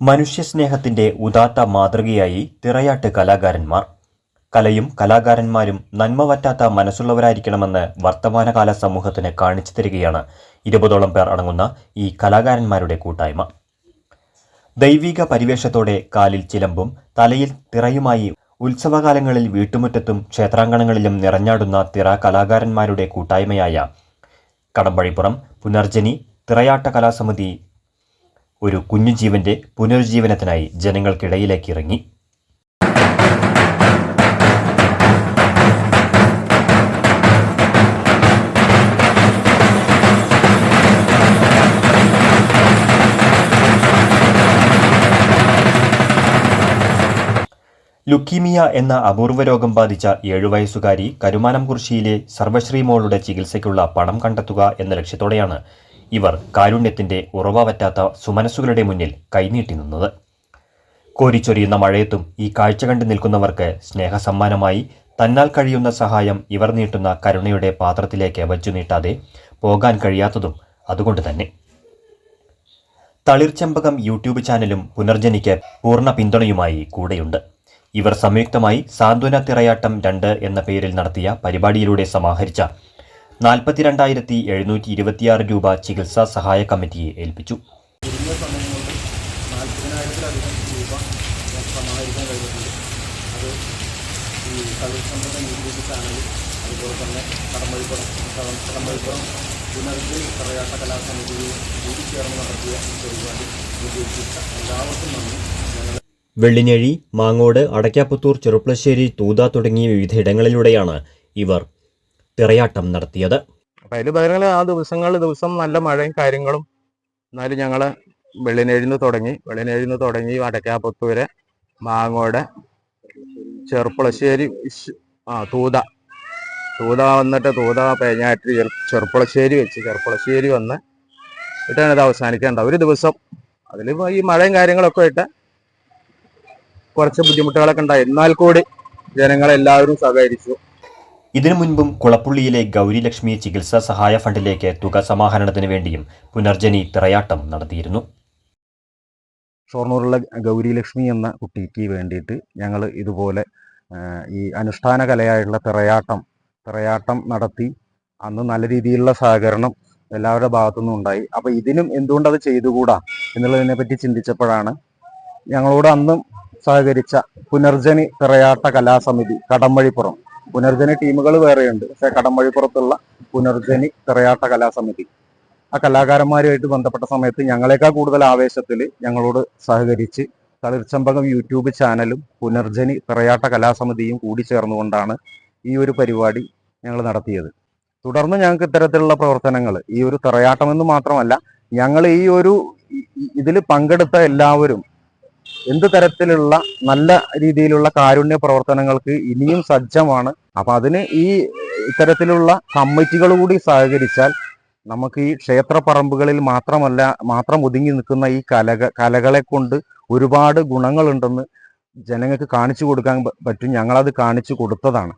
മനുഷ്യസ്നേഹത്തിന്റെ ഉദാത്ത മാതൃകയായി തിറയാട്ട് കലാകാരന്മാർ. കലയും കലാകാരന്മാരും നന്മ വറ്റാത്ത മനസ്സുള്ളവരായിരിക്കണമെന്ന് വർത്തമാനകാല സമൂഹത്തിന് കാണിച്ചു തരികയാണ് 20ഓളം പേർ അടങ്ങുന്ന ഈ കലാകാരന്മാരുടെ കൂട്ടായ്മ. ദൈവിക പരിവേഷത്തോടെ കാലിൽ ചിലമ്പും തലയിൽ തിറയുമായി ഉത്സവകാലങ്ങളിൽ വീട്ടുമുറ്റത്തും ക്ഷേത്രാങ്കണങ്ങളിലും നിറഞ്ഞാടുന്ന തിറ കലാകാരന്മാരുടെ കൂട്ടായ്മയായ കടമ്പഴിപ്പുറം പുനർജനി തിറയാട്ട കലാസമിതി ഒരു കുഞ്ഞുജീവന്റെ പുനരുജ്ജീവനത്തിനായി ജനങ്ങൾക്കിടയിലേക്ക് ഇറങ്ങി. ലുക്കീമിയ എന്ന അപൂർവ രോഗം ബാധിച്ച 7 വയസ്സുകാരി കരുമാനംകുറിശ്ശിയിലെ സർവശ്രീ മോളുടെ ചികിത്സയ്ക്കുള്ള പണം കണ്ടെത്തുക എന്ന ലക്ഷ്യത്തോടെയാണ് ഇവർ കാരുണ്യത്തിന്റെ ഉറവ പറ്റാത്ത സുമനസ്സുകളുടെ മുന്നിൽ കൈനീട്ടി നിന്നത്. കോരിച്ചൊരിയുന്ന മഴയത്തും ഈ കാഴ്ച കണ്ടു നിൽക്കുന്നവർക്ക് സ്നേഹസമ്മാനമായി തന്നാൽ കഴിയുന്ന സഹായം ഇവർ നീട്ടുന്ന കരുണയുടെ പാത്രത്തിലേക്ക് വച്ചു നീട്ടാതെ പോകാൻ കഴിയാത്തതും അതുകൊണ്ട് തന്നെ. തളിർച്ചെമ്പകം യൂട്യൂബ് ചാനലും പുനർജനിക്ക് പൂർണ്ണ പിന്തുണയുമായി കൂടെയുണ്ട്. ഇവർ സംയുക്തമായി സാന്ത്വന തിറയാട്ടം 2 എന്ന പേരിൽ നടത്തിയ പരിപാടിയിലൂടെ സമാഹരിച്ച 42,726 രൂപ ചികിത്സാ സഹായ കമ്മിറ്റിയെ ഏൽപ്പിച്ചു. ചുരുങ്ങിയ സമയം കൊണ്ട് 40,000-ലധികം രൂപ സമാഹരിക്കാൻ കഴിഞ്ഞിട്ടുണ്ട്. അത് ഈ തളിർച്ചെമ്പകം യൂട്യൂബ് ചാനലും അതുപോലെ തന്നെ കടമ്പഴിപ്പുറം പുനർജനി തിറയാട്ട കലാസമിതിയും കൂടി ചേർന്ന് നടത്തിയ പരിപാടി വിജയിപ്പിച്ച എല്ലാവർക്കും നന്ദി. വെള്ളിനേഴി, മാങ്ങോട്, അടയ്ക്കാപ്പുത്തൂർ, ചെറുപ്പളശ്ശേരി, തൂത തുടങ്ങിയ വിവിധയിടങ്ങളിലൂടെയാണ് ഇവർ തിറയാട്ടം നടത്തിയത്. അപ്പം അതിൽ ആ ദിവസം നല്ല മഴയും കാര്യങ്ങളും. എന്നാലും ഞങ്ങൾ വെള്ളിനേഴിന്ന് തുടങ്ങി അടയ്ക്കാപ്പുത്തൂര്, മാങ്ങോട്, ചെറുപ്പളശ്ശേരി, തൂത വന്നിട്ട് തൂത പേഞ്ഞാറ്റി ചെറുപ്പളശ്ശേരി വന്ന് ഇട്ടാണ് ഇത് അവസാനിക്കേണ്ട ഒരു ദിവസം. അതിൽ ഈ മഴയും കാര്യങ്ങളൊക്കെ ആയിട്ട് കുറച്ച് ബുദ്ധിമുട്ടുകളൊക്കെ ഉണ്ടായി. എന്നാൽ കൂടി ജനങ്ങളെല്ലാവരും സഹകരിച്ചു. ഇതിനു മുൻപും കുളപ്പുള്ളിയിലെ ഗൗരിലക്ഷ്മി ചികിത്സാ സഹായ ഫണ്ടിലേക്ക് തുക സമാഹരണത്തിന് വേണ്ടിയും പുനർജനി തിറയാട്ടം നടത്തിയിരുന്നു. ഷൊർണൂറുള്ള ഗൗരിലക്ഷ്മി എന്ന കുട്ടിക്ക് വേണ്ടിയിട്ട് ഞങ്ങൾ ഇതുപോലെ ഈ അനുഷ്ഠാന കലയായിട്ടുള്ള തിറയാട്ടം നടത്തി. അന്ന് നല്ല രീതിയിലുള്ള സഹകരണം എല്ലാവരുടെ ഭാഗത്തുനിന്നും ഉണ്ടായി. അപ്പോൾ ഇതിനും എന്തുകൊണ്ടത് ചെയ്തുകൂടാ എന്നുള്ളതിനെ പറ്റി ചിന്തിച്ചപ്പോഴാണ് ഞങ്ങളോട് അന്നും സഹകരിച്ച പുനർജനി തിറയാട്ട കലാസമിതി കടമ്പഴിപ്പുറം, പുനർജനി ടീമുകൾ വേറെയുണ്ട്, പക്ഷേ കടമ്പഴിപ്പുറത്തുള്ള പുനർജനി തിറയാട്ട കലാസമിതി ആ കലാകാരന്മാരുമായിട്ട് ബന്ധപ്പെട്ട സമയത്ത് ഞങ്ങളെക്കാൾ കൂടുതൽ ആവേശത്തിൽ ഞങ്ങളോട് സഹകരിച്ച് തളിർച്ചെമ്പകം യൂട്യൂബ് ചാനലും പുനർജനി തിറയാട്ട കലാസമിതിയും കൂടി ചേർന്നുകൊണ്ടാണ് ഈ ഒരു പരിപാടി ഞങ്ങൾ നടത്തിയത്. തുടർന്ന് ഞങ്ങൾക്ക് ഇത്തരത്തിലുള്ള പ്രവർത്തനങ്ങൾ, ഈ ഒരു തിറയാട്ടമെന്ന് മാത്രമല്ല, ഞങ്ങൾ ഈ ഒരു ഇതിൽ പങ്കെടുത്ത എല്ലാവരും എന്ത് തരത്തിലുള്ള നല്ല രീതിയിലുള്ള കാരുണ്യ പ്രവർത്തനങ്ങൾക്ക് ഇനിയും സജ്ജമാണ്. അപ്പം അതിന് ഈ ഇത്തരത്തിലുള്ള കമ്മിറ്റികൾ കൂടി സഹകരിച്ചാൽ നമുക്ക് ഈ ക്ഷേത്രപ്പറമ്പുകളിൽ മാത്രം ഒതുങ്ങി നിൽക്കുന്ന ഈ കലകളെ കൊണ്ട് ഒരുപാട് ഗുണങ്ങളുണ്ടെന്ന് ജനങ്ങൾക്ക് കാണിച്ചു കൊടുക്കാൻ പറ്റും. ഞങ്ങളത് കാണിച്ചു കൊടുത്തതാണ്.